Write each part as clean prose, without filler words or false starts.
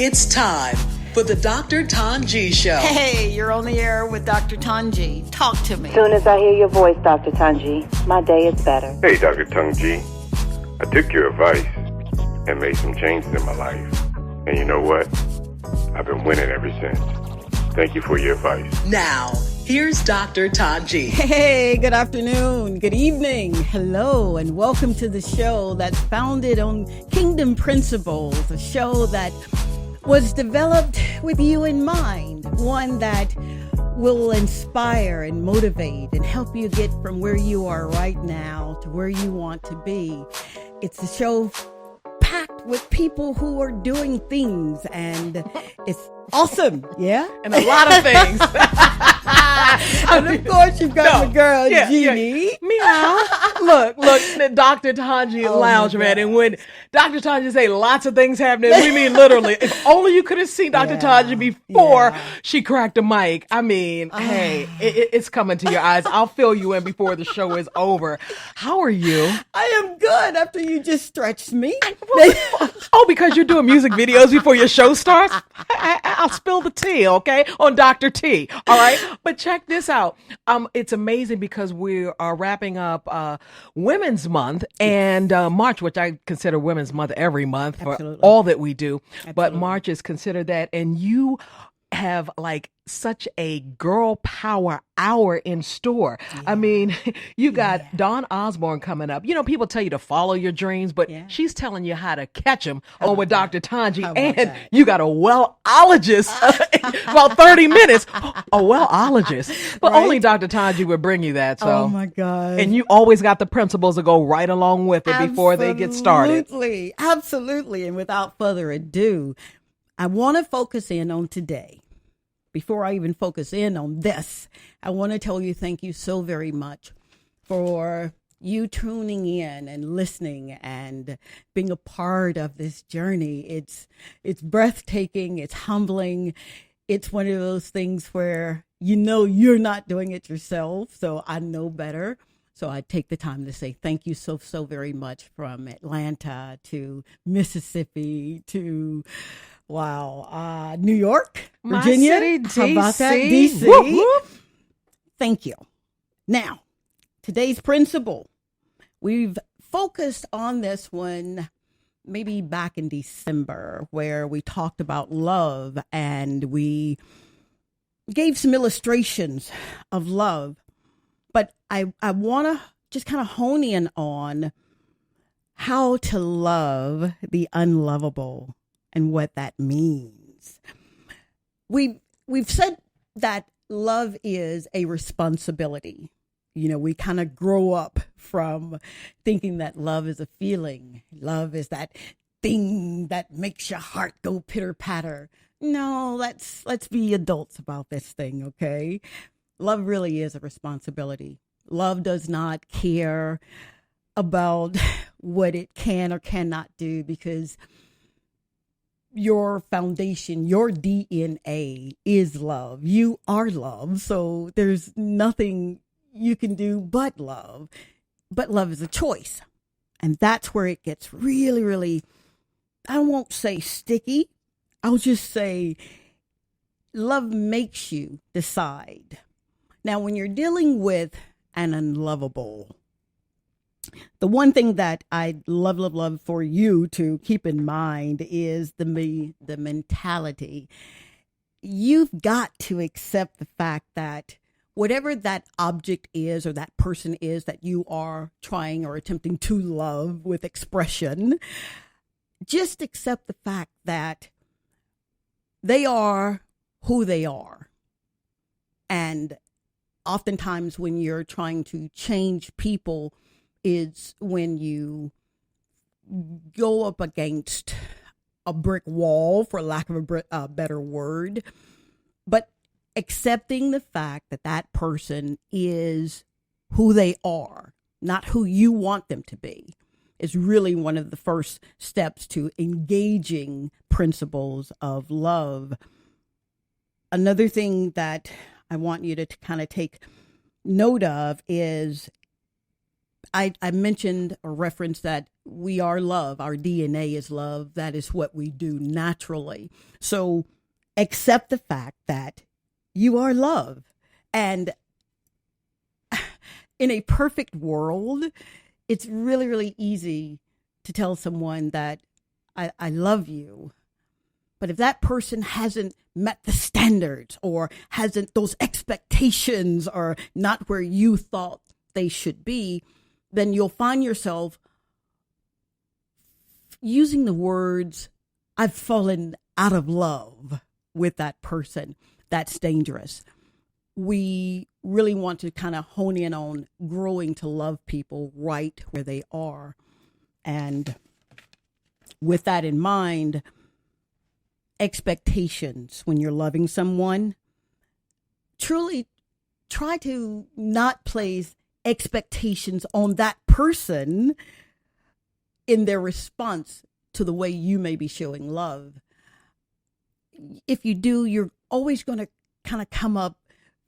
It's time for the Dr. Tongie Show. Hey, you're on the air with Dr. Tongie. Talk to me. As soon as I hear your voice, Dr. Tongie, my day is better. Hey, Dr. Tongie. I took your advice and made some changes in my life. And you know what? I've been winning ever since. Thank you for your advice. Now, here's Dr. Tongie. Hey, good afternoon, good evening, hello, and welcome to the show that's founded on Kingdom Principles, a show that was developed with you in mind, one that will inspire and motivate and help you get from where you are right now to where you want to be. It's a show packed with people who are doing things, and it's awesome, yeah? And a lot of things. And of course, you've got my girl, Jeannie. Meow. Look, Dr. Tongie Lounge, man. And when Dr. Tongie say lots of things happening, we mean literally. If only you could have seen Dr. Tongie before she cracked a mic. I mean, hey, it's coming to your eyes. I'll fill you in before the show is over. How are you? I am good after you just stretched me. Oh, because you're doing music videos before your show starts? I'll spill the tea, okay, on Dr. T, all right? But check this out. It's amazing because we are wrapping up Women's Month and March, which I consider Women's Month every month for all that we do. Absolutely. But March is considered that, and you have like such a girl power hour in store. Yeah. I mean, you got Dawn Osborne coming up. You know, people tell you to follow your dreams, but she's telling you how to catch them on with Dr. Tongie. And you got a wellologist about 30 minutes. A wellologist. But only Dr. Tongie would bring you that. So. Oh my God. And you always got the principles to go right along with it before they get started. Absolutely. And without further ado, I want to focus in on today. Before I even focus in on this, I want to tell you thank you so very much for you tuning in and listening and being a part of this journey. It's breathtaking. It's humbling. It's one of those things where you know you're not doing it yourself, so I know better. So I take the time to say thank you so very much, from Atlanta to Mississippi to New York, Virginia. My city, How about that? DC. DC. Whoop, whoop. Thank you. Now, today's principle. We've focused on this one maybe back in December, where we talked about love and we gave some illustrations of love. But I want to just kind of hone in on how to love the unlovable and what that means. We've said that love is a responsibility. You know, we kind of grow up from thinking that love is a feeling. Love is that thing that makes your heart go pitter patter. No, let's be adults about this thing, okay? Love really is a responsibility. Love does not care about what it can or cannot do, because your foundation, your DNA is love. You are love. So there's nothing you can do but love. But love is a choice. And that's where it gets really, really, I won't say sticky. I'll just say love makes you decide. Now, when you're dealing with an unlovable, the one thing that I'd love for you to keep in mind is the mentality. You've got to accept the fact that whatever that object is or that person is that you are trying or attempting to love with expression, just accept the fact that they are who they are. And oftentimes when you're trying to change people, is when you go up against a brick wall, for lack of a better word, but accepting the fact that that person is who they are, not who you want them to be, is really one of the first steps to engaging principles of love. Another thing that I want you to kind of take note of is I mentioned or referenced that we are love. Our DNA is love. That is what we do naturally. So accept the fact that you are love. And in a perfect world, it's really, really easy to tell someone that I love you. But if that person hasn't met the standards or hasn't, those expectations are not where you thought they should be, then you'll find yourself using the words, I've fallen out of love with that person. That's dangerous. We really want to kind of hone in on growing to love people right where they are. And with that in mind, expectations when you're loving someone, truly try to not place expectations on that person in their response to the way you may be showing love. If you do, you're always going to kind of come up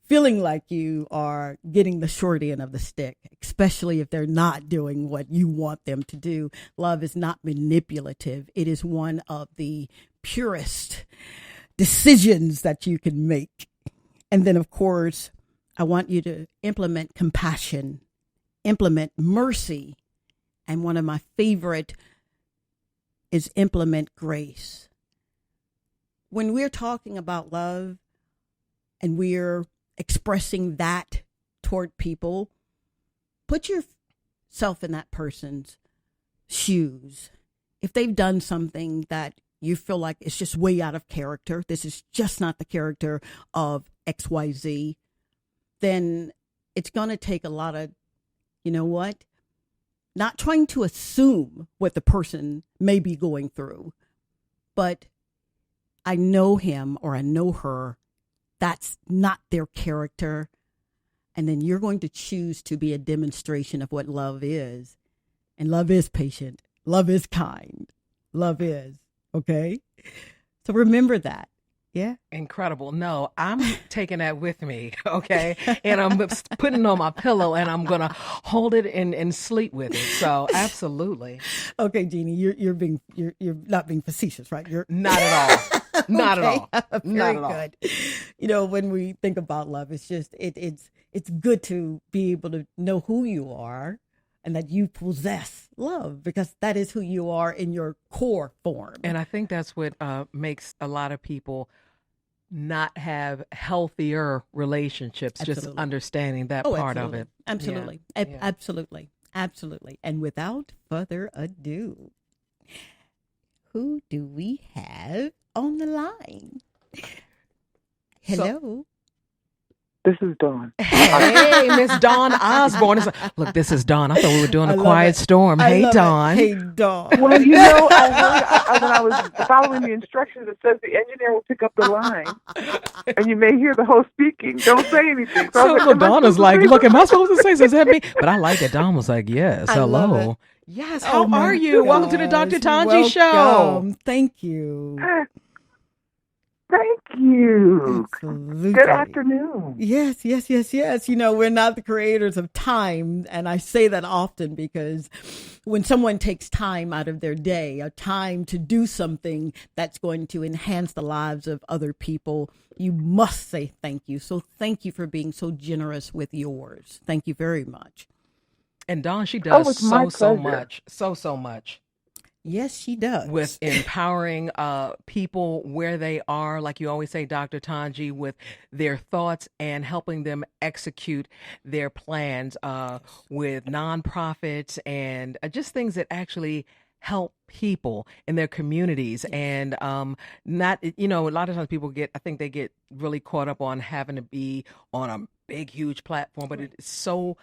feeling like you are getting the short end of the stick, especially if they're not doing what you want them to do. Love is not manipulative. It is one of the purest decisions that you can make. And then, of course, I want you to implement compassion, implement mercy, and one of my favorite is implement grace. When we're talking about love and we're expressing that toward people, put yourself in that person's shoes. If they've done something that you feel like it's just way out of character, this is just not the character of XYZ, then it's going to take a lot of, you know what? Not trying to assume what the person may be going through, but I know him or I know her. That's not their character. And then you're going to choose to be a demonstration of what love is. And love is patient. Love is kind. Love is. Okay? So remember that. Yeah. Incredible. No, I'm taking that with me, okay? And I'm putting it on my pillow and I'm going to hold it and sleep with it. So absolutely. Okay, Jeannie, you're not being facetious, right? You're not at all. Not at all. Very Not at all. good. You know, when we think about love, it's just it's good to be able to know who you are and that you possess love, because that is who you are in your core form. And I think that's what makes a lot of people not have healthier relationships, Absolutely. just understanding that part absolutely. of it. Absolutely. Yeah. Absolutely. Absolutely. And without further ado, who do we have on the line? Hello. This is Dawn. Hey, Miss Dawn Osborne. Look, this is Dawn. I thought we were doing a quiet storm. I Hey, love Dawn. it. Hey, Dawn. Well, you know, I heard when I was following the instructions, it says the engineer will pick up the line, and you may hear the host speaking. Don't say anything. So I was like, Dawn is like, look, am I supposed to say something? But I like that Dawn was like, yes, I love hello. it. Yes, Oh how my are you? Welcome to the Dr. gosh. Tongie Show. Welcome. Thank you. Thank you. Absolutely. Good afternoon. Yes. You know, we're not the creators of time. And I say that often because when someone takes time out of their day, a time to do something that's going to enhance the lives of other people, you must say thank you. So thank you for being so generous with yours. Thank you very much. And Dawn, she does it's my so pleasure. much, so much Yes, she does. with empowering people where they are, like you always say, Dr. Tongie, with their thoughts and helping them execute their plans with nonprofits and just things that actually help people in their communities. And not, you know, a lot of times people I think they get really caught up on having to be on a big, huge platform, but it's so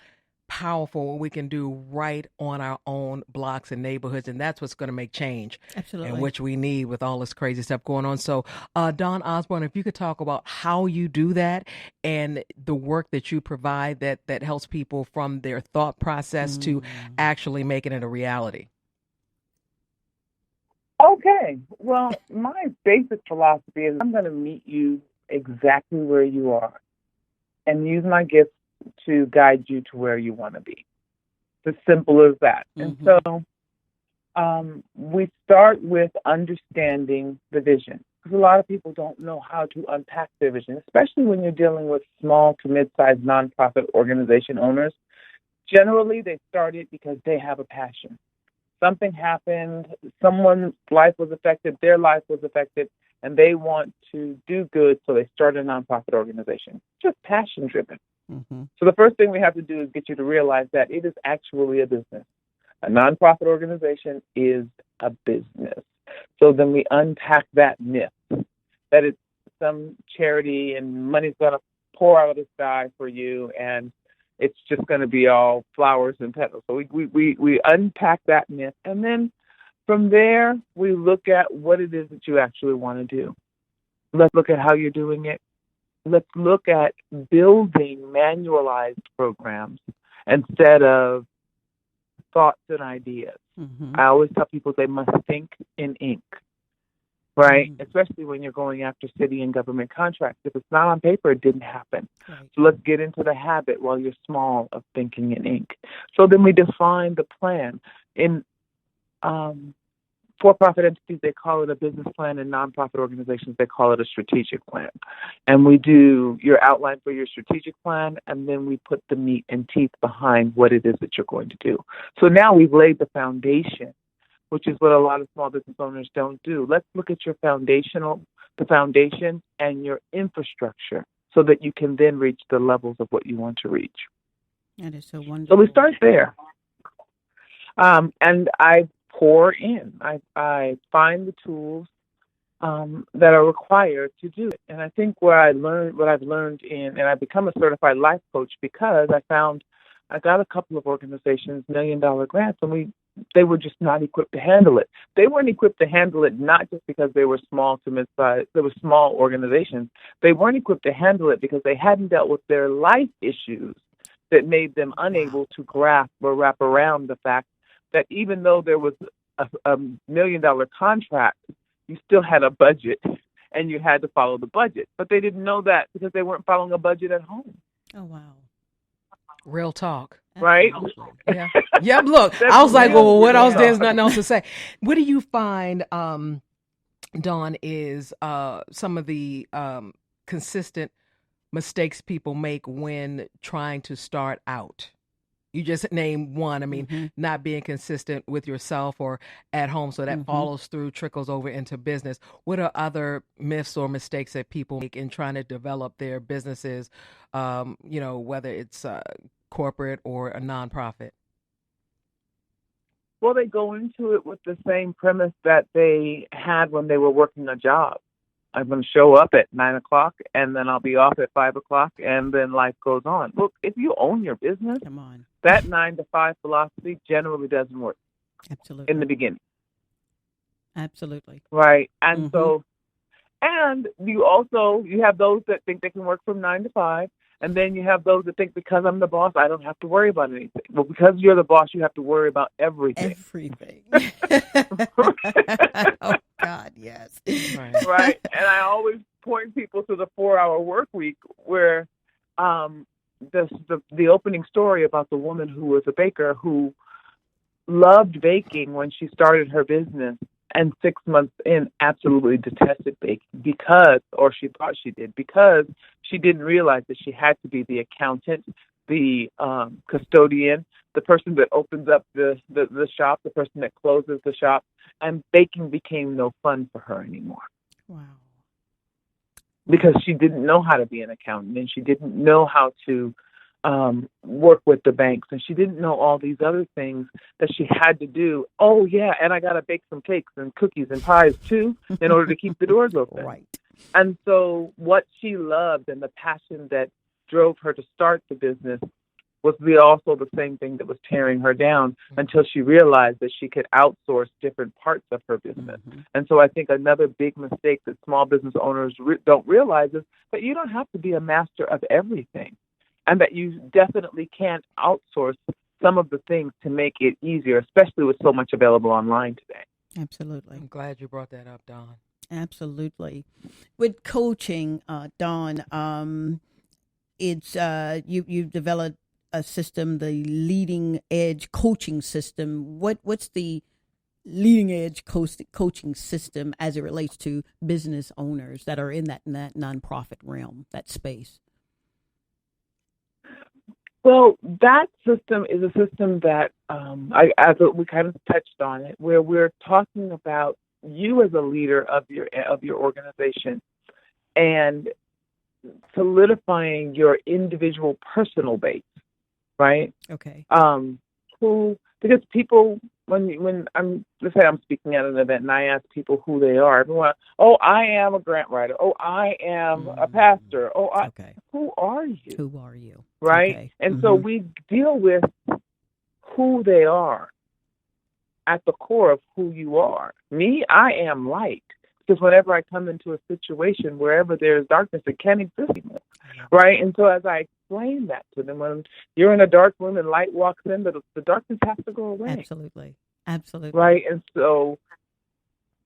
powerful what we can do right on our own blocks and neighborhoods, and that's what's going to make change. Absolutely. And which we need with all this crazy stuff going on. So Dawn Osborne, if you could talk about how you do that and the work that you provide that helps people from their thought process to actually making it a reality. Okay. Well, my basic philosophy is I'm going to meet you exactly where you are and use my gifts to guide you to where you want to be. It's as simple as that. And so we start with understanding the vision. Because a lot of people don't know how to unpack their vision, especially when you're dealing with small to mid-sized nonprofit organization owners. Generally, they start it because they have a passion. Something happened, someone's life was affected, their life was affected, and they want to do good, so they start a nonprofit organization. Just passion-driven. So the first thing we have to do is get you to realize that it is actually a business. A nonprofit organization is a business. So then we unpack that myth that it's some charity and money's going to pour out of the sky for you and it's just going to be all flowers and petals. So we unpack that myth. And then from there, we look at what it is that you actually want to do. Let's look at how you're doing it. Let's look at building manualized programs instead of thoughts and ideas. I always tell people they must think in ink, right? Especially when you're going after city and government contracts. If it's not on paper, it didn't happen. So let's get into the habit while you're small of thinking in ink. So then we define the plan. In for-profit entities, they call it a business plan. In nonprofit organizations, they call it a strategic plan. And we do your outline for your strategic plan, and then we put the meat and teeth behind what it is that you're going to do. So now we've laid the foundation, which is what a lot of small business owners don't do. Let's look at your the foundation and your infrastructure so that you can then reach the levels of what you want to reach. That is so wonderful. So we start there. And I pour in. I find the tools that are required to do it. And I think what I've learned and I become a certified life coach because I got a couple of organizations, $1 million grants, and they were just not equipped to handle it. They weren't equipped to handle it not just because they were small to mid-size, they were small organizations. They weren't equipped to handle it because they hadn't dealt with their life issues that made them unable to grasp or wrap around the fact that even though there was a $1 million contract, you still had a budget and you had to follow the budget. But they didn't know that because they weren't following a budget at home. Oh, wow. Real talk. Right? Yeah. Yep. Look, I was like, well, what else? There's nothing else to say. What do you find, Dawn, is some of the consistent mistakes people make when trying to start out? You just named one. I mean, not being consistent with yourself or at home. So that follows through, trickles over into business. What are other myths or mistakes that people make in trying to develop their businesses, whether it's corporate or a nonprofit? Well, they go into it with the same premise that they had when they were working a job. I'm going to show up at 9 o'clock and then I'll be off at 5 o'clock and then life goes on. Look, if you own your business, Come on. that 9 to 5 philosophy generally doesn't work. Absolutely. In the beginning. Absolutely. Right. And so, and you have those that think they can work from 9 to 5. And then you have those that think because I'm the boss, I don't have to worry about anything. Well, because you're the boss, you have to worry about everything. Everything. Oh, God, yes. Right. And I always point people to the 4-hour work week where the opening story about the woman who was a baker who loved baking when she started her business and 6 months in absolutely detested baking because she didn't realize that she had to be the accountant, the custodian, the person that opens up the shop, the person that closes the shop, and baking became no fun for her anymore. Wow. Because she didn't know how to be an accountant and she didn't know how to work with the banks and she didn't know all these other things that she had to do. Oh, yeah, and I got to bake some cakes and cookies and pies, too, in order to keep the doors open. Right. And so what she loved and the passion that drove her to start the business was also the same thing that was tearing her down until she realized that she could outsource different parts of her business. And so I think another big mistake that small business owners don't realize is that you don't have to be a master of everything and that you definitely can outsource some of the things to make it easier, especially with so much available online today. Absolutely. I'm glad you brought that up, Dawn. Absolutely. With coaching, Dawn, it's you've developed a system, the leading edge coaching system. What's the leading edge coaching system as it relates to business owners that are in that nonprofit realm, that space? Well, that system is a system that we kind of touched on it, where we're talking about you as a leader of your organization and solidifying your individual personal base, right? Okay. Because people, when let's say I'm speaking at an event and I ask people who they are, everyone, oh, I am a grant writer. Oh, I am a pastor. Oh, okay. Who are you? Who are you? Right? Okay. And so we deal with who they are at the core of who you are. Me, I am light. Because whenever I come into a situation, wherever there's darkness, it can't exist anymore, right? And so as I explain that to them, when you're in a dark room and light walks in, the darkness has to go away. Absolutely. Right? And so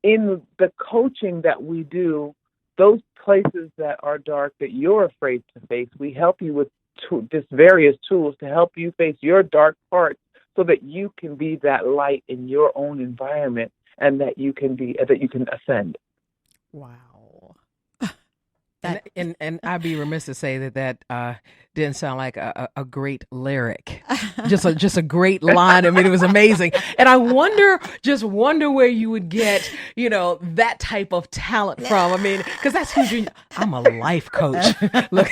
in the coaching that we do, those places that are dark that you're afraid to face, we help you with just various tools to help you face your dark parts so that you can be that light in your own environment and that you can ascend. Wow. And I'd be remiss to say that didn't sound like a great lyric, just a great line. I mean, it was amazing, and I wonder where you would get that type of talent from. I mean, because that's huge. I'm a life coach. Look,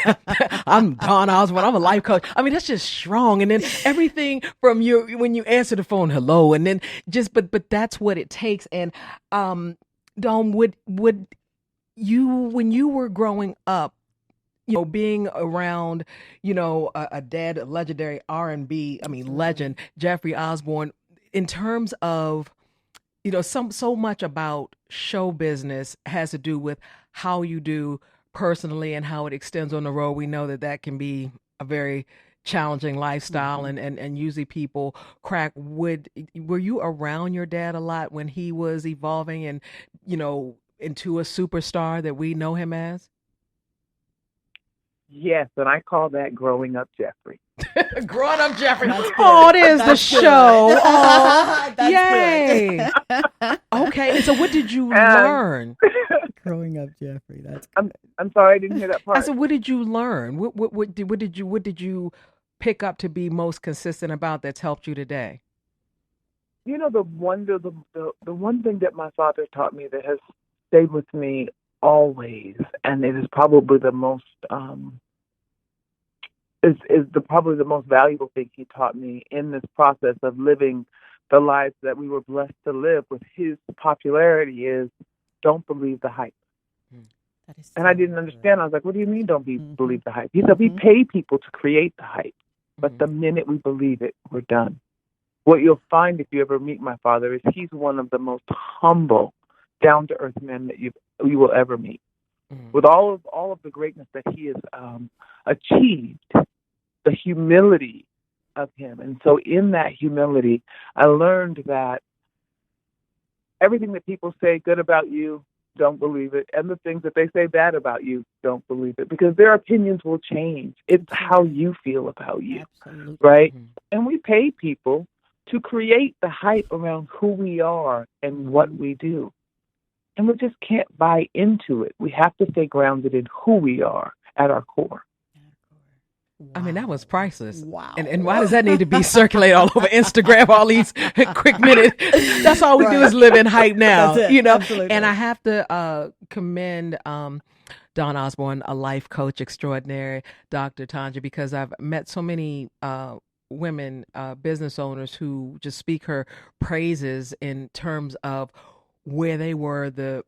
I'm Don Osborne. I'm a life coach. I mean, that's just strong. And then everything from when you answer the phone, hello, and then but that's what it takes. And Dawn, would you, when you were growing up, being around, a dead legendary R&B, legend, Jeffrey Osborne, in terms of, so much about show business has to do with how you do personally and how it extends on the road. We know that can be a very challenging lifestyle, and usually people crack. Were you around your dad a lot when he was evolving and, into a superstar that we know him as? Yes, and I call that growing up Jeffrey. Growing up Jeffrey. Oh, there's the show. Oh, yay. Okay, and so what did you learn? Growing up Jeffrey. That's good. I'm sorry, I didn't hear that part. I said, what did you learn? What did you pick up to be most consistent about that's helped you today? The one thing that my father taught me that has stayed with me always, and it is probably the most probably the most valuable thing he taught me in this process of living the lives that we were blessed to live with his popularity is, don't believe the hype. And I didn't understand. I was like, what do you mean don't believe the hype? He said, we pay people to create the hype, but the minute we believe it, we're done. What you'll find if you ever meet my father is he's one of the most humble, down-to-earth men that you will ever meet. With all of the greatness that he has achieved, the humility of him. And so in that humility, I learned that everything that people say good about you, don't believe it. And the things that they say bad about you, don't believe it. Because their opinions will change. It's how you feel about you. Absolutely. Right? And we pay people to create the hype around who we are and what we do. And we just can't buy into it. We have to stay grounded in who we are at our core. Wow. I mean, that was priceless. Wow. And why does that need to be circulated all over Instagram, all these quick minutes? That's all we do is live in hype now, Absolutely. And I have to commend Dawn Osborne, a life coach extraordinary, Dr. Tongie, because I've met so many women, business owners who just speak her praises in terms of where they were, the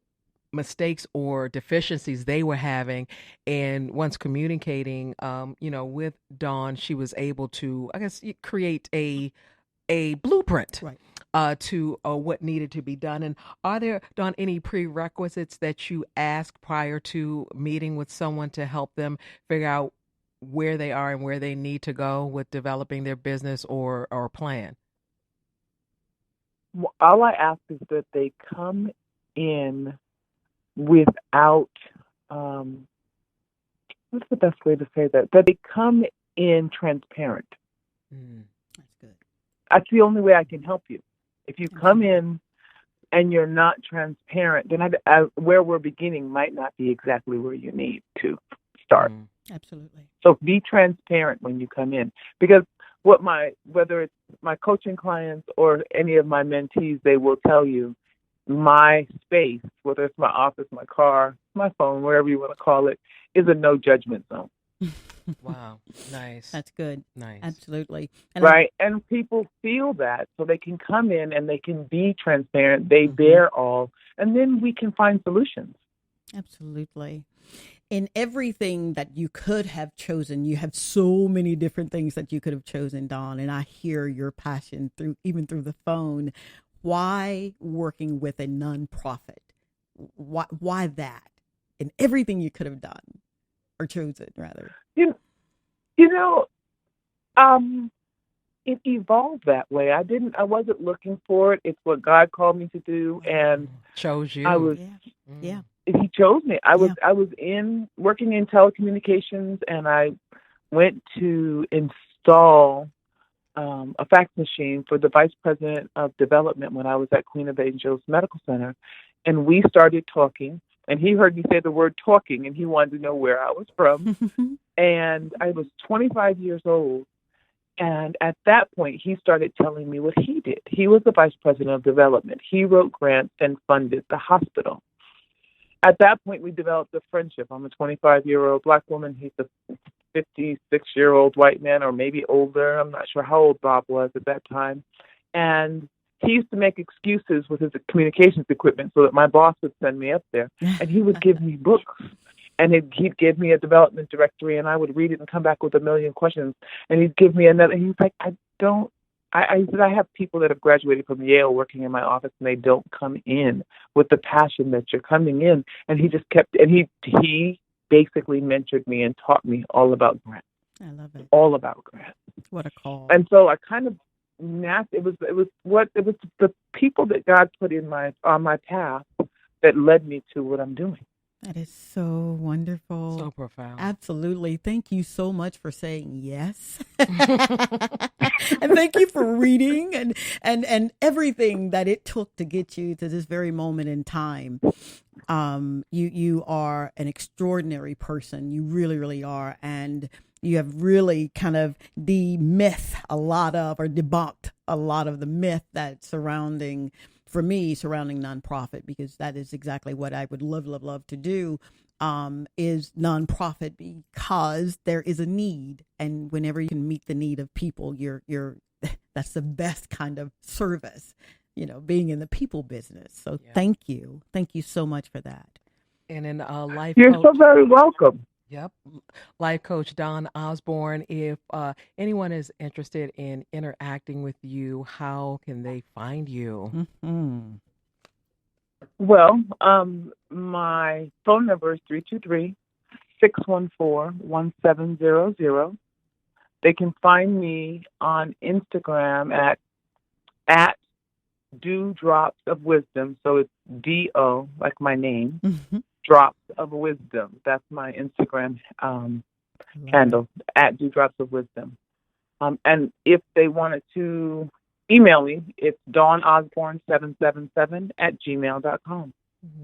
mistakes or deficiencies they were having, and once communicating with Dawn, she was able to, I guess, create a blueprint to what needed to be done. And are there, Dawn, any prerequisites that you ask prior to meeting with someone to help them figure out where they are and where they need to go with developing their business or plan? Well, all I ask is that they come in without, what's the best way to say that? That they come in transparent. That's good. That's the only way I can help you. If you come in and you're not transparent, then where we're beginning might not be exactly where you need to start. Absolutely. So be transparent when you come in, because whether it's my coaching clients or any of my mentees, they will tell you my space, whether it's my office, my car, my phone, whatever you want to call it, is a no judgment zone. Wow. Nice. That's good. Nice. Absolutely. Right. And people feel that, so they can come in and they can be transparent. They bear all, and then we can find solutions. Absolutely. In everything that you could have chosen, you have so many different things that you could have chosen, Dawn, and I hear your passion even through the phone. Why working with a nonprofit? Why that? In everything you could have done or chosen, rather. It evolved that way. I wasn't looking for it. It's what God called me to do, and chose you. I was. Yeah. He chose me. I was working in telecommunications, and I went to install a fax machine for the vice president of development when I was at Queen of Angels Medical Center, and we started talking. And he heard me say the word talking, and he wanted to know where I was from. And I was 25 years old. And at that point, he started telling me what he did. He was the vice president of development. He wrote grants and funded the hospital. At that point, we developed a friendship. I'm a 25-year-old Black woman. He's a 56-year-old white man, or maybe older. I'm not sure how old Bob was at that time. And he used to make excuses with his communications equipment so that my boss would send me up there. And he would give me books. And he'd give me a development directory, and I would read it and come back with a million questions. And he'd give me another. And he's like, I said, I have people that have graduated from Yale working in my office, and they don't come in with the passion that you're coming in. And he just kept, and he basically mentored me and taught me all about grants. I love it. All about grants. What a call. And so I kind of, it was the people that God put on my path that led me to what I'm doing. That is so wonderful. So profound. Absolutely. Thank you so much for saying yes. And thank you for reading and everything that it took to get you to this very moment in time. You are an extraordinary person. You really, really are. And you have really kind of debunked a lot of the myth that's surrounding nonprofit, because that is exactly what I would love to do, is nonprofit, because there is a need. And whenever you can meet the need of people, that's the best kind of service, being in the people business. So Thank you so much for that. And in life, you're so very welcome. Yep. Life coach Dawn Osborne. If anyone is interested in interacting with you, how can they find you? Mm-hmm. Well, my phone number is 323-614-1700. They can find me on Instagram at Dewdrops of Wisdom. So it's D-O, like my name. Mm-hmm. Drops of Wisdom. That's my Instagram handle, at Dewdrops of Wisdom. And if they wanted to email me, it's DawnOsborne777@gmail.com.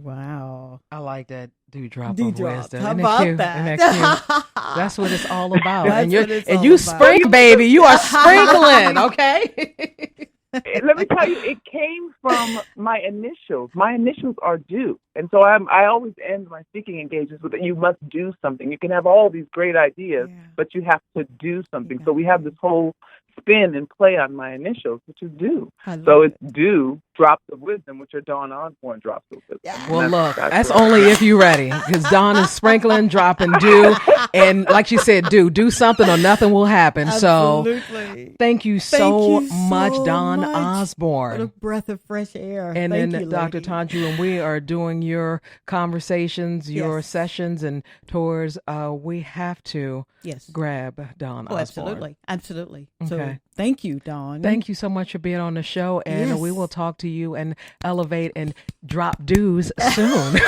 Wow. I like that. Dewdrop of Dewdrops. Wisdom. How Isn't it about cute? that? Isn't that cute? That's what it's all about. That's what it's all you about. sprinkle, baby. You are sprinkling, okay? Let me tell you, it came from my initials. My initials are Do. And so I always end my speaking engagements with, you must do something. You can have all these great ideas, but you have to do something. So we have this whole spin and play on my initials, which is Do. So it's Do, Drops of Wisdom, which are Dawn Osborne Drops of Wisdom. Yeah. Well, look, that's only if you're ready, because Dawn is sprinkling, dropping dew, and like she said, do something or nothing will happen. Absolutely. So thank you so much, Dawn Osborne. What a breath of fresh air. And thank then you, Dr. lady. Tongie, and we are doing your conversations, your sessions and tours. We have to grab Dawn Osborne. Absolutely. Okay. So thank you, Dawn. Thank you so much for being on the show, and we will talk to you and elevate and drop dews soon.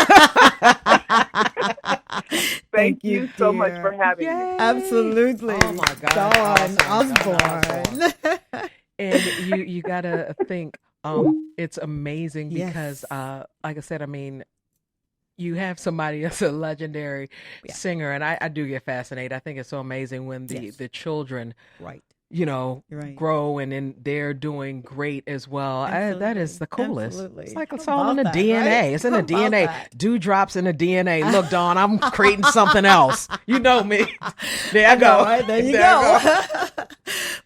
Thank you so so much dear. for having me. Absolutely. Oh my God. Dawn Awesome. Osborne. And you gotta think, it's amazing because, Yes. like I said, I mean, you have somebody that's a legendary Yeah. singer, and I do get fascinated. I think it's so amazing when Yes. the children, Right. you know, You're right. grow and then they're doing great as well. That is the coolest. Absolutely. It's like it's How all in the about that, DNA. right? It's in the How about DNA. that? Dewdrops in the DNA. Look, Dawn, I'm creating something else. You know me. There I go. All right, there you There I go.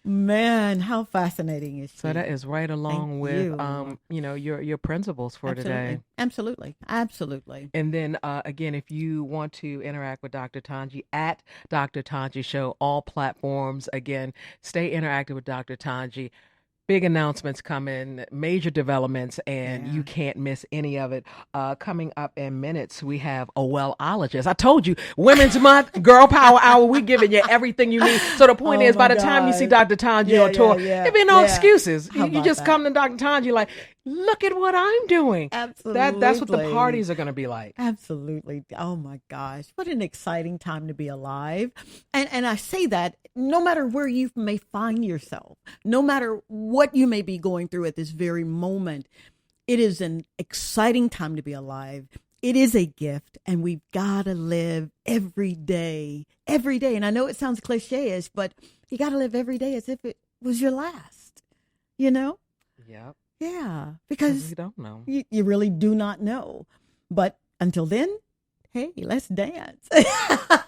Man, how fascinating is she? So that is right along Thank with, you. you know, your principles for today. Absolutely. Absolutely. And then again, if you want to interact with Dr. Tongie at Dr. Tongie Show, all platforms, again, stay interactive with Dr. Tongie. Big announcements coming, major developments, and you can't miss any of it. Coming up in minutes, we have a wellologist. I told you, Women's Month, Girl Power Hour, we giving you everything you need. So the point is, by the time you see Dr. Tongie on tour, there be no excuses. How You about just that? come to Dr. Tongie like, look at what I'm doing. Absolutely. That's what the parties are going to be like. Absolutely. Oh my gosh. What an exciting time to be alive. And I say that no matter where you may find yourself, no matter what you may be going through at this very moment, it is an exciting time to be alive. It is a gift, and we've got to live every day. Every day. And I know it sounds cliche-ish, but you got to live every day as if it was your last, you know? Yep. Yeah, Because because we don't know. you really do not know. But until then, hey, let's dance.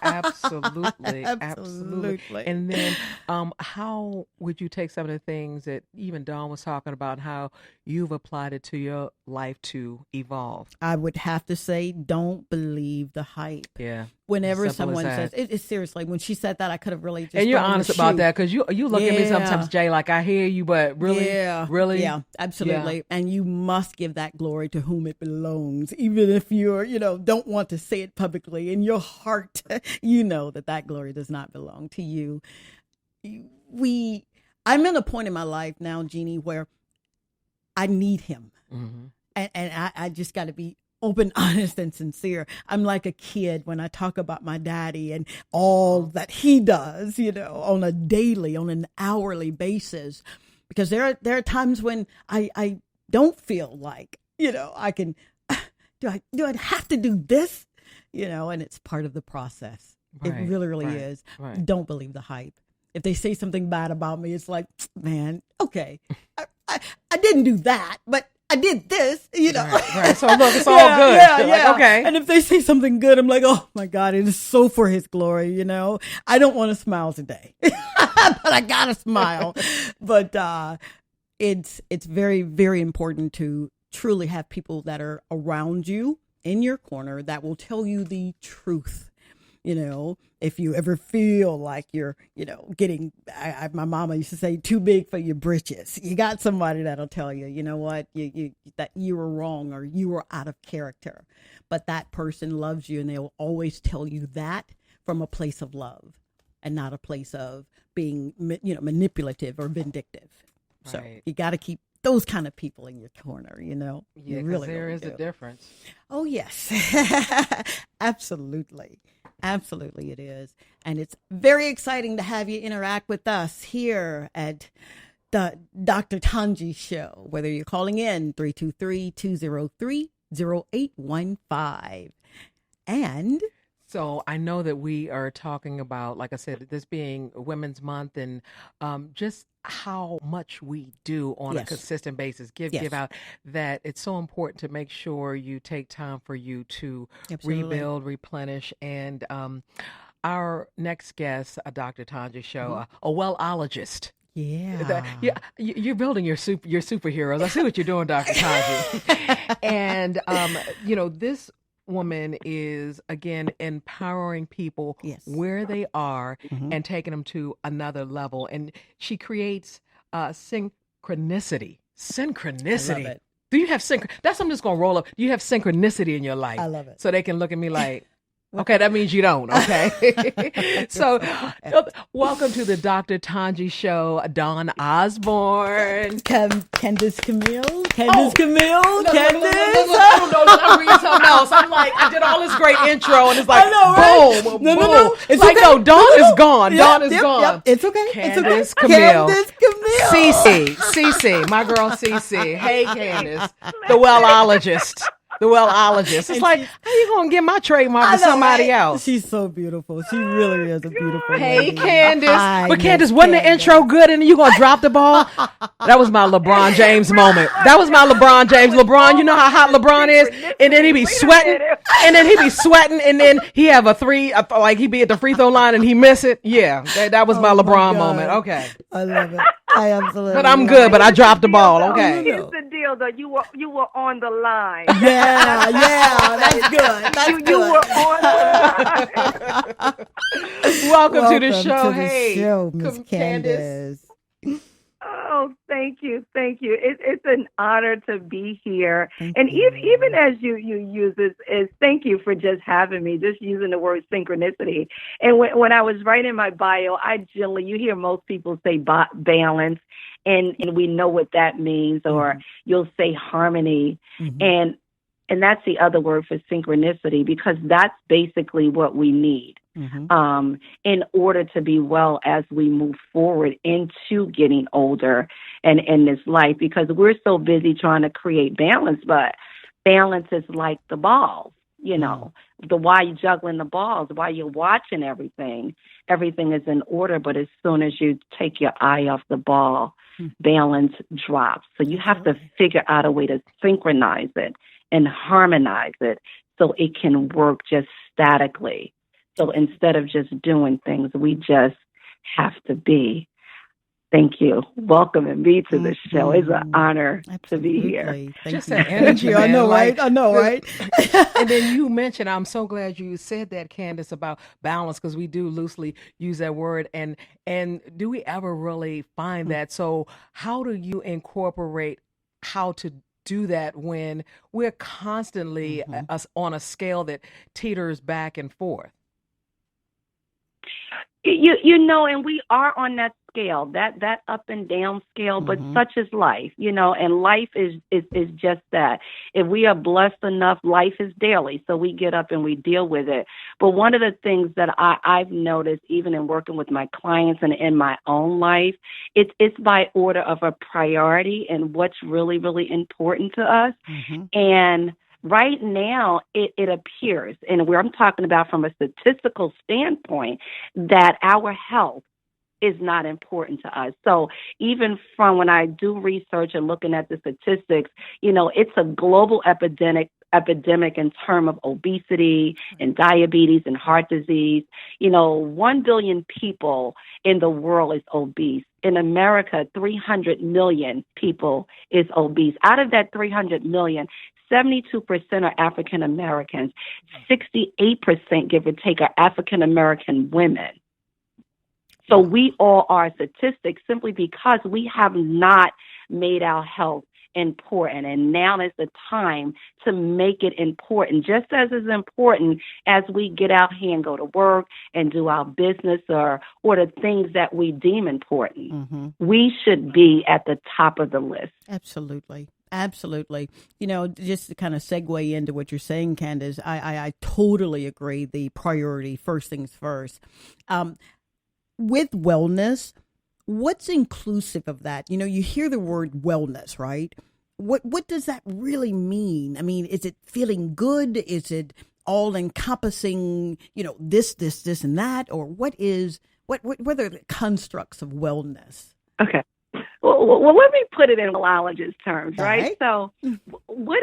Absolutely. Absolutely. And then how would you take some of the things that even Dawn was talking about, how you've applied it to your life to evolve? I would have to say, don't believe the hype. Yeah. Whenever Simple as someone that. says, it's seriously, when she said that, I could have really just And you're thrown the honest about shoe. that, because you look at me sometimes, Yeah. Jay, like I hear you, but really, really, Yeah, absolutely. And you must give that glory to whom it belongs, even if you're, don't want to say it publicly. In your heart, you know that glory does not belong to you. I'm in a point in my life now, Jeannie, where I need him. Mm-hmm. And I just got to be open, honest, and sincere. I'm like a kid when I talk about my daddy and all that he does, on a daily, on an hourly basis, because there are times when I don't feel like, I can, do I have to do this, and it's part of the process. Right, it really right, is. right. Don't believe the hype. If they say something bad about me, it's like, man, okay, I didn't do that, but I did this, Right. So look, it's all good. Yeah, Like, yeah. okay. And if they say something good, I'm like, oh my God, it is so for his glory, I don't want to smile today, but I gotta smile. But it's very, very important to truly have people that are around you in your corner that will tell you the truth. If you ever feel like you're, getting, my mama used to say, too big for your britches. You got somebody that'll tell you, you know what, that you were wrong or you were out of character. But that person loves you, and they'll always tell you that from a place of love and not a place of being, manipulative or vindictive. So Right. you got to keep those kind of people in your corner, Yeah, You because really, there really is a do. difference. Oh, yes. Absolutely. Absolutely it is. And it's very exciting to have you interact with us here at the Dr. Tongie Show, whether you're calling in 323-203-0815. And So I know that we are talking about, like I said, this being Women's Month, and just how much we do on a Yes. consistent basis, Yes. give out, that it's so important to make sure you take time for you to Absolutely. rebuild, replenish. And our next guest, a Dr. Tongie Show, a wellologist. You're building your superheroes. I see what you're doing, Dr. Tongie. And this woman is, again, empowering people Yes. where they are Mhm. and taking them to another level. And she creates synchronicity. I love it. Do you have that's what I'm just gonna roll up. Do you have synchronicity in your life? I love it. So they can look at me like, Okay, that means you don't. Okay. So, welcome to the Dr. Tongie Show, Dawn Osborne. Candice Camille? Oh. Camille? No, I'm reading something else. I'm like, I did all this great intro, and it's like, I know, right? boom, No. boom. It's like, okay. no, Dawn is gone. Yep, Dawn is yep, gone. Yep. It's okay. Candice Camille. Candice Camille. Cece, my girl Cece. Hey, Candice, the wellologist. The wellologist. It's like, how you gonna get my trademark to somebody else? She's so beautiful. She really is a beautiful Hey, lady. Candice. Hi, But Candice, Miss wasn't the Candice. intro good and you gonna drop the ball? That was my LeBron James moment. That was my LeBron James. LeBron, you know how hot LeBron is? And then he be sweating. And then he have a three, like he be at the free throw line and he miss it. Yeah, that was my Oh, my LeBron God. moment. Okay. I love it. I absolutely But I'm love good, it. but I dropped the ball. Okay. Here's the deal, though. You were on the line. Yeah, that's good. That's You good. were on the line. Welcome to the show. To the Hey, show, Miss Candice. Candice. Oh, thank you. It's an honor to be here. Thank And you. even as you use this, is thank you for just having me, just using the word synchronicity. And when I was writing my bio, you hear most people say balance, and we know what that means, or you'll say harmony. Mhm. And that's the other word for synchronicity, because that's basically what we need. In order to be well as we move forward into getting older and in this life, because we're so busy trying to create balance, but balance is like the balls, why you juggling the balls, why you're watching everything is in order, but as soon as you take your eye off the ball, balance drops. So you have to figure out a way to synchronize it and harmonize it so it can work just statically. So instead of just doing things, we just have to be. Thank you. Welcoming me to the show. It's an honor to be here. Absolutely. Thank Just you. that energy, I man. know, Like, right? I know, right? And then you mentioned, I'm so glad you said that, Candice, about balance, because we do loosely use that word. And do we ever really find that? So how do you incorporate how to do that when we're constantly on a scale that teeters back and forth? And we are on that scale, that up and down scale, but such is life, and life is just that. If we are blessed enough, life is daily. So we get up and we deal with it. But one of the things that I've noticed, even in working with my clients and in my own life, it's by order of a priority and what's really, really important to us. And right now, it appears, and where I'm talking about from a statistical standpoint, that our health is not important to us. So even from when I do research and looking at the statistics, it's a global epidemic in terms of obesity and diabetes and heart disease. 1 billion people in the world is obese. In America, 300 million people is obese. Out of that 300 million, 72% are African Americans. 68%, give or take, are African American women. So we all are statistics simply because we have not made our health important. And now is the time to make it important, just as important as we get out here and go to work and do our business or the things that we deem important. We should be at the top of the list. Absolutely. Absolutely. Just to kind of segue into what you're saying, Candice, I totally agree. The priority, first things first. With wellness, what's inclusive of that? You hear the word wellness, right? What does that really mean? I mean, is it feeling good? Is it all encompassing, this, and that? Or what are the constructs of wellness? Okay. Well, let me put it in philologist terms, right? So what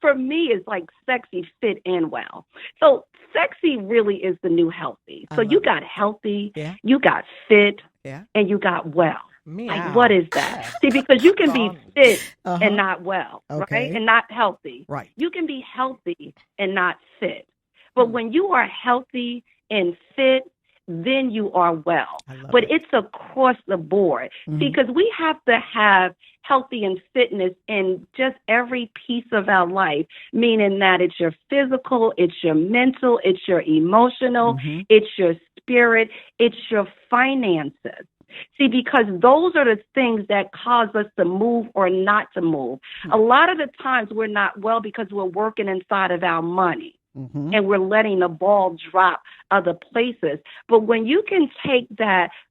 for me is like sexy, fit, and well. So sexy really is the new healthy. So you got healthy, you got fit, and you got well. Like, what is that? See, because you can be fit and not well, right? And not healthy. Right. You can be healthy and not fit. But when you are healthy and fit, then you are well. But it's across the board because we have to have healthy and fitness in just every piece of our life, meaning that it's your physical, it's your mental, it's your emotional, it's your spirit, it's your finances. See, because those are the things that cause us to move or not to move. A lot of the times we're not well because we're working inside of our money. And we're letting the ball drop other places. But when you can take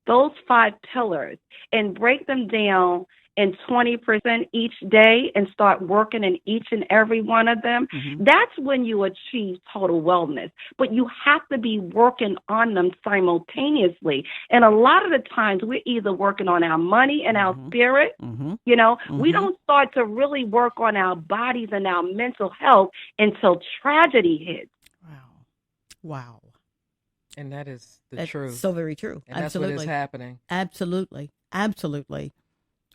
those 5 pillars and break them down in 20% each day and start working in each and every one of them, that's when you achieve total wellness. But you have to be working on them simultaneously. And a lot of the times we're either working on our money and our spirit, you know, we don't start to really work on our bodies and our mental health until tragedy hits. Wow. And that's the truth. So very true. And Absolutely. that's what is happening. Absolutely.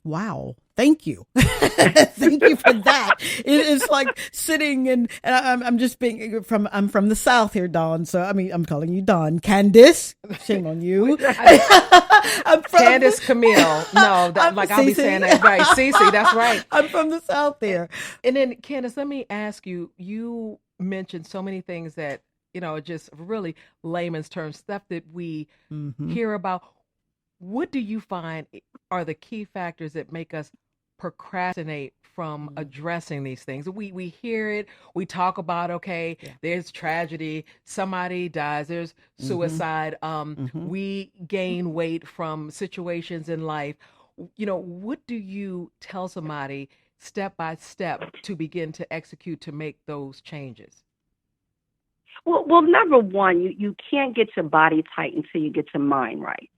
Wow. Thank you. Thank you for that. It's like sitting and I'm just being I'm from the South here, Dawn. So, I mean, I'm calling you Dawn. Candice, shame on you. I'm from Candice Camille. No, I'll be saying that right. Cece, that's right. I'm from the South there. And then, Candice, let me ask you, you mentioned so many things that, you know, just really layman's terms, stuff that we hear about. What do you find are the key factors that make us procrastinate from addressing these things? We hear it, we talk about, okay, there's tragedy, somebody dies, there's suicide, we gain weight from situations in life. You know, what do you tell somebody step by step to begin to execute to make those changes? Well, number one, you can't get your body tight until you get your mind right.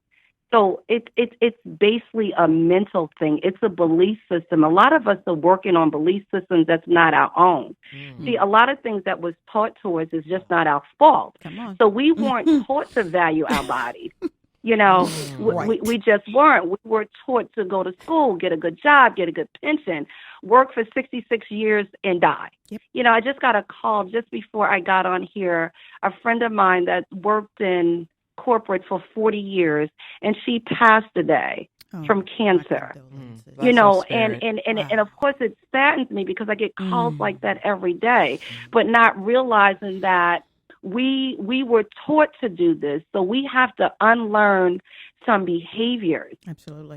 So it's basically a mental thing. It's a belief system. A lot of us are working on belief systems that's not our own. See, a lot of things that was taught to us is just not our fault. So we weren't taught to value our bodies. You know, we just weren't. We were taught to go to school, get a good job, get a good pension, work for 66 years and die. You know, I just got a call just before I got on here, a friend of mine that worked in corporate for 40 years, and she passed today from cancer. You know, so and of course it saddens me because I get calls like that every day, but not realizing that we were taught to do this, so we have to unlearn some behaviors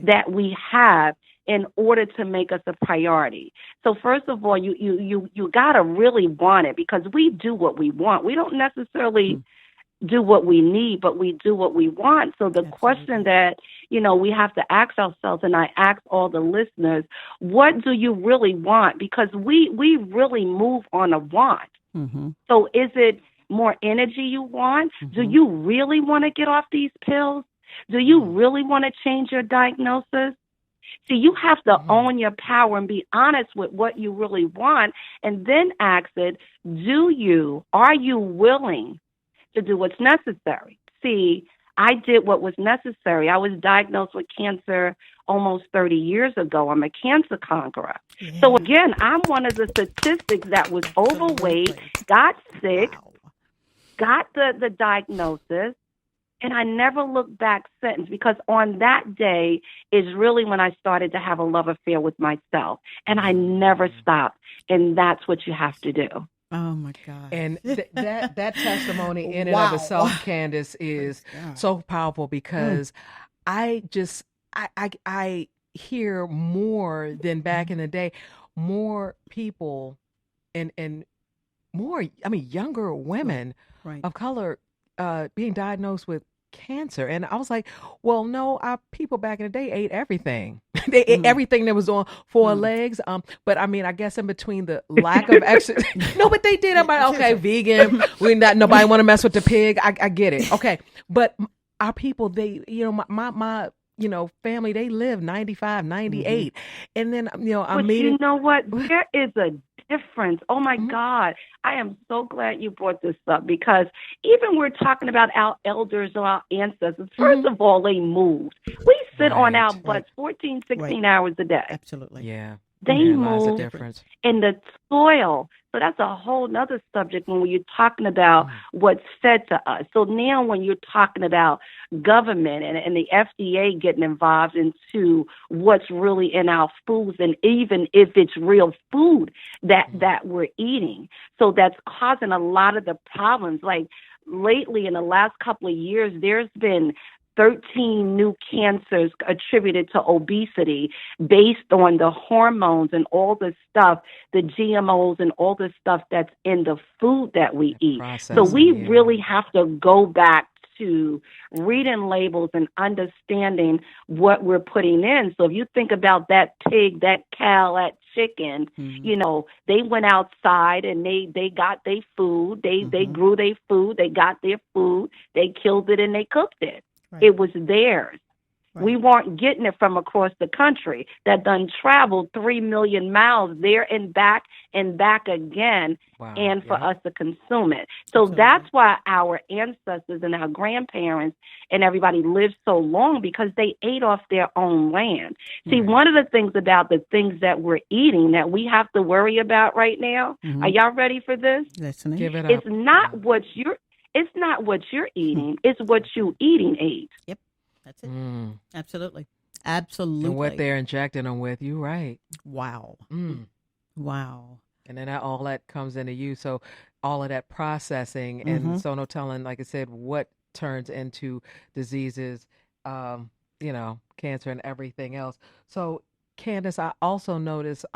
that we have in order to make us a priority. So first of all, you got to really want it, because we do what we want. We don't necessarily do what we need, but we do what we want. So the question that, you know, we have to ask ourselves, and I ask all the listeners, what do you really want? Because we really move on a want. So is it more energy you want? Do you really want to get off these pills? Do you really want to change your diagnosis? See, you have to own your power and be honest with what you really want, and then ask it, are you willing to do what's necessary? See, I did what was necessary. I was diagnosed with cancer almost 30 years ago. I'm a cancer conqueror. So again, I'm one of the statistics that was overweight, got sick, got the diagnosis, and I never looked back since, because on that day is really when I started to have a love affair with myself, and I never stopped. And that's what you have to do. Oh my God. And that testimony in and of itself, Candice, is so powerful, because I hear more than back in the day, more people and more, I mean, younger women of color being diagnosed with cancer. And I was like, well, no, our people back in the day ate everything. They ate everything that was on four legs. But I mean, I guess in between the lack of exercise, no, but they did. I'm like, okay, vegan. Nobody want to mess with the pig. I get it. Okay. But our people, they, you know, my you know, family, they live 95, 98. And then, you know, I'm meeting. You know what? There is a difference. Oh my God. I am so glad you brought this up, because even we're talking about our elders or our ancestors. First of all, they moved. We sit on our butts 14, 16 hours a day. Absolutely. Yeah. They moved, and the soil So that's a whole nother subject when you're talking about what's fed to us. So now when you're talking about government and the FDA getting involved into what's really in our foods, and even if it's real food that we're eating. So that's causing a lot of the problems. Like lately in the last couple of years, there's been 13 new cancers attributed to obesity based on the hormones and all the stuff, the GMOs and all the stuff that's in the food that we eat. So we really have to go back to reading labels and understanding what we're putting in. So if you think about that pig, that cow, that chicken, you know, they went outside and they got their food, they grew their food, they got their food, they killed it and they cooked it. Right. It was theirs. Right. We weren't getting it from across the country that done traveled 3 million miles there and back again, and for us to consume it. So that's why our ancestors and our grandparents and everybody lived so long, because they ate off their own land. See, one of the things about the things that we're eating that we have to worry about right now, are y'all ready for this? Listening. Give it up. It's not what you're eating, it's what you eating ate. Yep. That's it. Absolutely. Absolutely. And what they're injecting them with, you're right. Wow. Wow. And then all that comes into you. So all of that processing and so no telling, like I said, what turns into diseases, you know, cancer and everything else. So Candice, I also noticed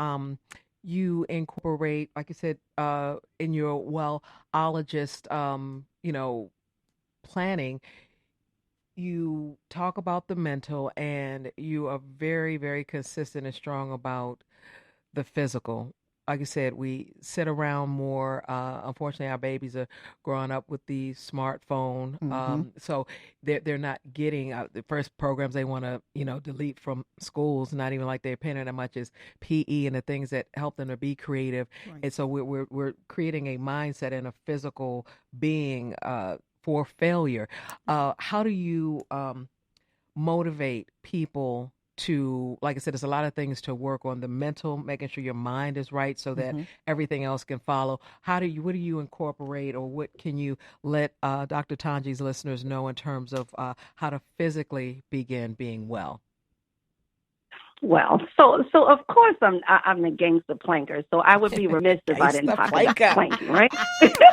you incorporate, like you said, in your wellologist, you know, planning, you talk about the mental, and you are very, very consistent and strong about the physical. Like I said, we sit around more. Unfortunately, our babies are growing up with the smartphone, so they're not getting the first programs they want to, you know, delete from schools. Not even like they're paying that much as PE and the things that help them to be creative. Right. And so we're creating a mindset and a physical being for failure. How do you motivate people to, like I said, there's a lot of things to work on, the mental, making sure your mind is right so that everything else can follow. What do you incorporate, or what can you let Dr. Tongie's listeners know in terms of how to physically begin being well? Well, so of course I'm against the planker, so I would be remiss if I didn't talk about planking, right?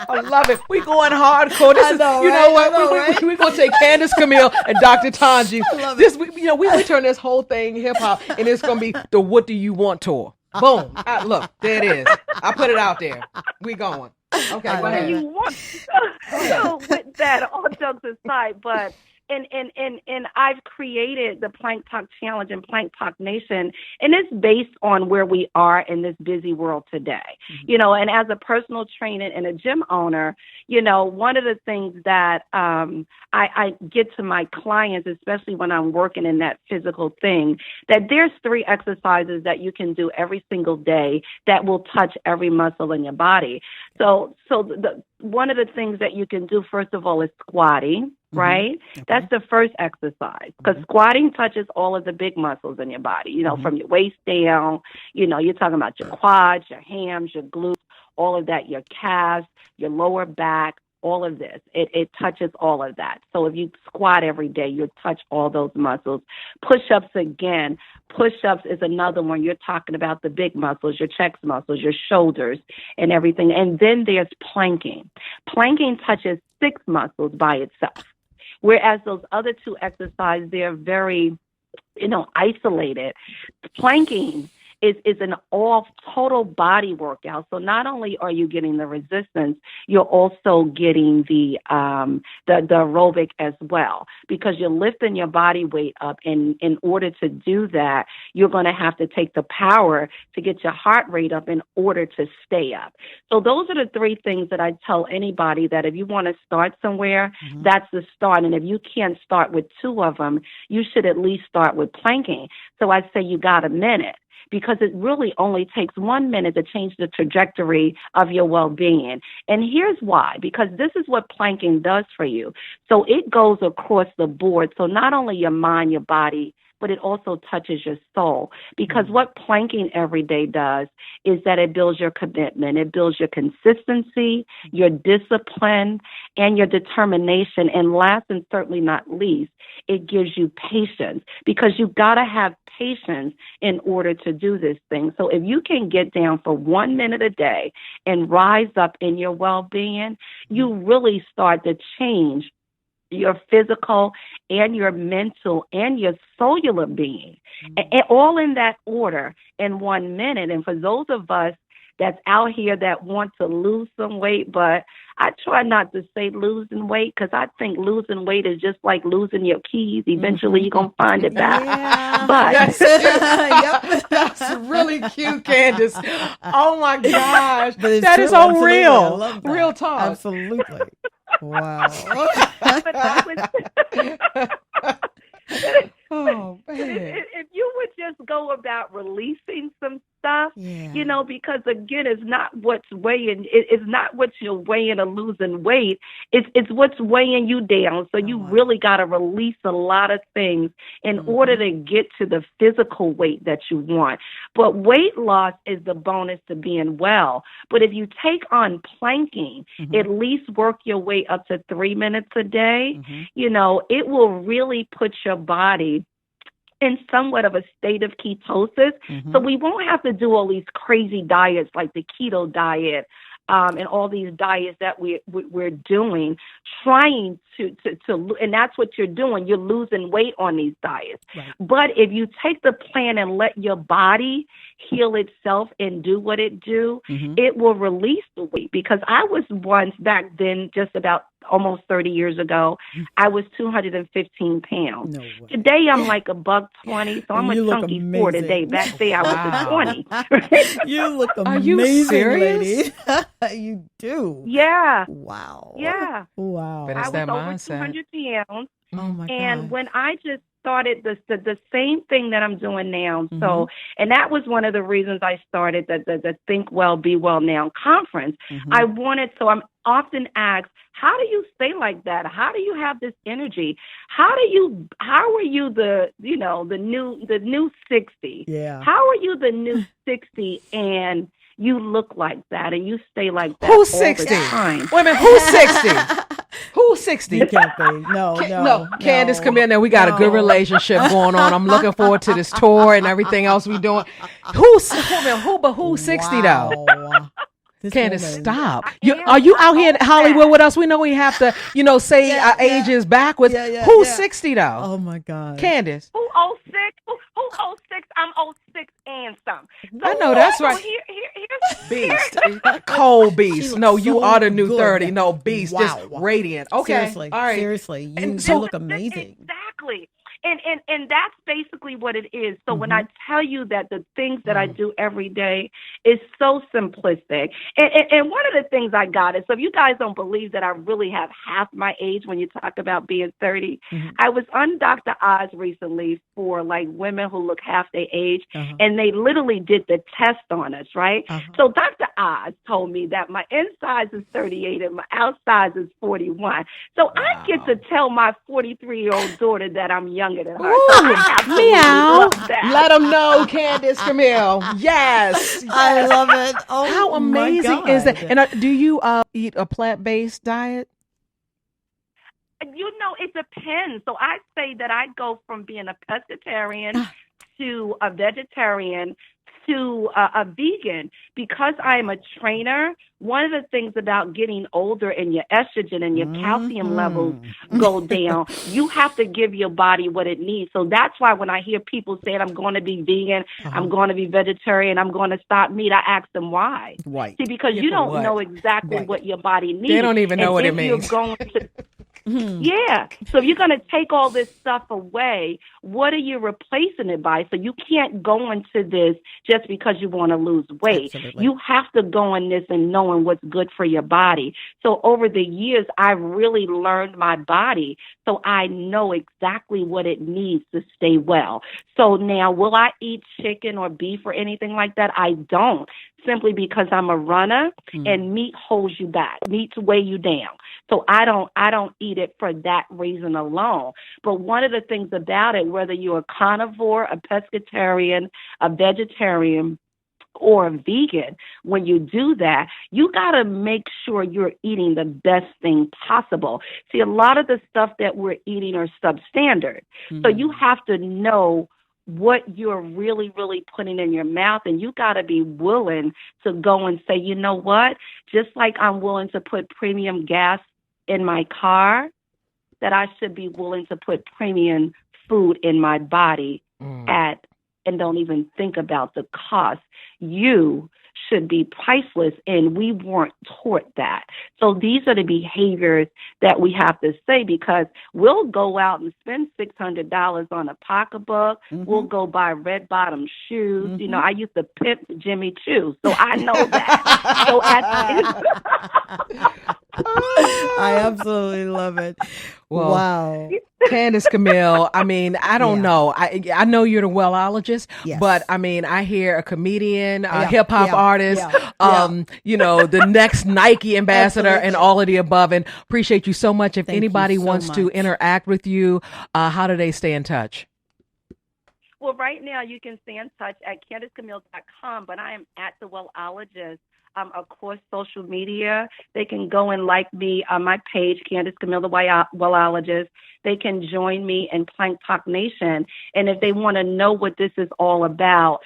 I love it. We going hardcore. This know, is, you right? know what? We're gonna take Candice Camille and Dr. Tongie. This, we turn this whole thing hip hop, and it's gonna be the "What Do You Want" tour. Boom! Look, there it is. I put it out there. We going. Okay, go ahead. You want? So with that, all jokes aside, but. And I've created the Plank Talk Challenge and Plank Talk Nation, and it's based on where we are in this busy world today. You know, and as a personal trainer and a gym owner, you know, one of the things that I get to my clients, especially when I'm working in that physical thing, that there's 3 exercises that you can do every single day that will touch every muscle in your body. So one of the things that you can do, first of all, is squatting. Right? Okay. That's the first exercise, because squatting touches all of the big muscles in your body, you know, from your waist down. You know, you're talking about your quads, your hams, your glutes, all of that, your calves, your lower back, all of this. It touches all of that. So if you squat every day, you'll touch all those muscles. Push-ups again. Push-ups is another one. You're talking about the big muscles, your chest muscles, your shoulders, and everything. And then there's planking. Planking touches 6 muscles by itself. Whereas those other 2 exercises, they're very, you know, isolated. Planking is an all total body workout. So not only are you getting the resistance, you're also getting the aerobic as well, because you're lifting your body weight up. And in order to do that, you're going to have to take the power to get your heart rate up in order to stay up. So those are the 3 things that I tell anybody, that if you want to start somewhere, that's the start. And if you can't start with 2 of them, you should at least start with planking. So I say you got a minute, because it really only takes 1 minute to change the trajectory of your well-being. And here's why, because this is what planking does for you. So it goes across the board. So not only your mind, your body, but it also touches your soul. Because what planking every day does is that it builds your commitment. It builds your consistency, your discipline, and your determination. And last and certainly not least, it gives you patience, because you've got to have patience in order to do this thing. So if you can get down for 1 minute a day and rise up in your well-being, you really start to change your physical and your mental and your cellular being, and all in that order in 1 minute. And for those of us that's out here that want to lose some weight, but I try not to say losing weight, because I think losing weight is just like losing your keys. Eventually you're going to find it back. Yeah. But Yep. That's really cute, Candice. Oh my gosh. But it's That true. is so Absolutely. I real. love that. Real talk. Absolutely. Wow. but that was Oh, man. if you would just go about releasing some stuff, Yeah. you know, because again, it's not what's weighing, it's not what you're weighing or losing weight. It's what's weighing you down. So you really got to release a lot of things in order to get to the physical weight that you want. But weight loss is the bonus to being well. But if you take on planking, at least work your way up to 3 minutes a day, you know, it will really put your body in somewhat of a state of ketosis. So we won't have to do all these crazy diets like the keto diet and all these diets that we're doing, trying to, and that's what you're doing. You're losing weight on these diets. Right. But if you take the plan and let your body heal itself and do what it do, it will release the weight. Because I was once back then, just about almost 30 years ago, I was 215 pounds. No way. Today I'm like $120, so I'm a chunky 4 today. Back then I was 20. Right? You look amazing. Are you serious? Lady. You do. Yeah. Wow. Yeah. Wow. But it's I that was mindset. over 200 pounds. Oh my God. And when I just started the same thing that I'm doing now, so, and that was one of the reasons I started the Think Well, Be Well Now conference. I wanted, so I'm often asked, how do you stay like that? How do you have this energy? How are you the new 60? Yeah. How are you the new 60 and you look like that and you stay like that? Who's all 60? The time? Wait a minute, who's 60? Who's 60? You can't be. No. Candice, come in there. We got a good relationship going on. I'm looking forward to this tour and everything else we doing. Who's 60 though? This Candice, woman. stop. Are you out here in Hollywood with us? We know we have to, say our ages backwards. Who's 60 though? Oh my God. Candice. Who 06? Who 06? I'm 06 and some. So I know that's right. Beast. Cold beast. No, you so are the new good. 30. No, beast. Wow. Just radiant. Okay. Seriously. All right. Seriously. You And look amazing. Exactly. And that's basically what it is. So when I tell you that the things that I do every day is so simplistic, and one of the things I got is, so if you guys don't believe that I really have half my age when you talk about being 30, I was on Dr. Oz recently for like women who look half their age, and they literally did the test on us, right? So Dr. Oz told me that my inside is 38 and my outside is 41. So I get to tell my 43-year-old daughter that I'm younger than her. Ooh, meow. Love that. Let them know, Candice Camille. Yes. I love it. Oh, how amazing is that? And do you eat a plant-based diet? You know, it depends. So I say that I go from being a pescatarian to a vegetarian to a vegan, because I am a trainer. One of the things about getting older and your estrogen and your calcium levels go down, you have to give your body what it needs. So that's why when I hear people saying, I'm going to be vegan, I'm going to be vegetarian, I'm going to stop meat, I ask them why. Right. See, because you don't know exactly what your body needs. They don't even know what it means. You're going to Yeah. So if you're going to take all this stuff away, what are you replacing it by? So you can't go into this just because you want to lose weight. Absolutely. You have to go in this and knowing what's good for your body. So over the years, I've really learned my body, so I know exactly what it needs to stay well. So now, will I eat chicken or beef or anything like that? I don't. simply because I'm a runner and meat holds you back. Meats weigh you down. So I don't eat it for that reason alone. But one of the things about it, whether you're a carnivore, a pescatarian, a vegetarian, or a vegan, when you do that, you got to make sure you're eating the best thing possible. See, a lot of the stuff that we're eating are substandard. So you have to know what you're really, really putting in your mouth, and you got to be willing to go and say, you know what, just like I'm willing to put premium gas in my car, that I should be willing to put premium food in my body and don't even think about the cost. You should be priceless, and we weren't taught that. So these are the behaviors that we have to say, because we'll go out and spend $600 on a pocketbook. We'll go buy red bottom shoes. You know, I used to pimp Jimmy Choo, so I know that. So I absolutely love it. Well, Wow. Candice Camille, I mean, I don't know. I know you're the wellologist, Yes. but I mean, I hear a comedian, a hip hop artist, you know, the next Nike ambassador, and all of the above. And appreciate you so much. If Thank anybody you so wants to much. interact with you, how do they stay in touch? Well, right now you can stay in touch at CandiceCamille.com, but I am at the Wellologist. Across social media, they can go and like me on my page, Candice Camille, the Wellologist. They can join me in Plank Talk Nation. And if they want to know what this is all about,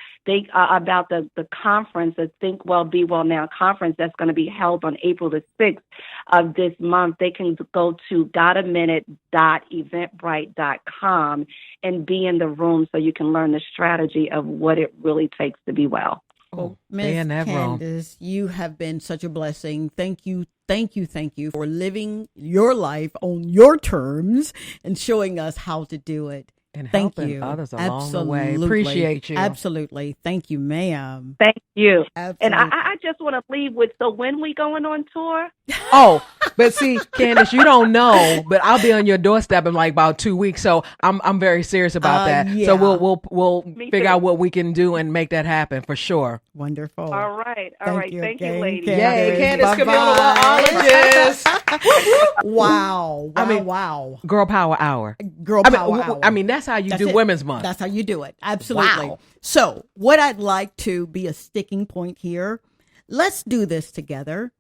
about the conference, the Think Well, Be Well Now conference that's going to be held on April the 6th of this month, they can go to gotaminute.eventbrite.com and be in the room so you can learn the strategy of what it really takes to be well. Well, stay in Ms. that room. Candice, you have been such a blessing. Thank you for living your life on your terms and showing us how to do it. And Thank helping you. others along the way. Absolutely. Appreciate you. Absolutely. Thank you, ma'am. Thank you. Absolutely. And I just want to leave with, so when we going on tour? Oh, but see, Candice, you don't know, but I'll be on your doorstep in like about 2 weeks. So I'm very serious about that. Yeah. So we'll Me figure too. out what we can do and make that happen for sure. Wonderful. All right. Thank you Thank you, again, ladies. Yay, Candice Camille, Bye-bye. Wellologist. Wow. I mean, wow. Girl Power Hour. Girl I mean, power hour. I mean, that's how you That's do it. Women's Month. That's how you do it. Absolutely. Wow. So, what I'd like to be a sticking point here, let's do this together.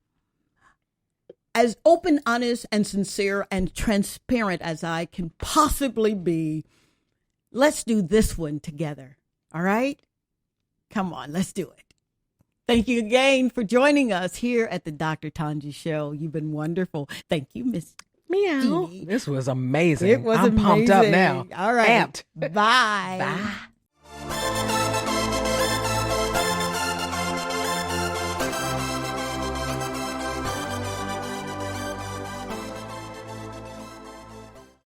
As open, honest, and sincere and transparent as I can possibly be, let's do this one together. All right? Come on, let's do it. Thank you again for joining us here at the Dr. Tongie Show. You've been wonderful. Thank you, Miss Meow. Dee. This was amazing. It was I'm amazing. pumped up now. All right. Amped. Bye. Bye.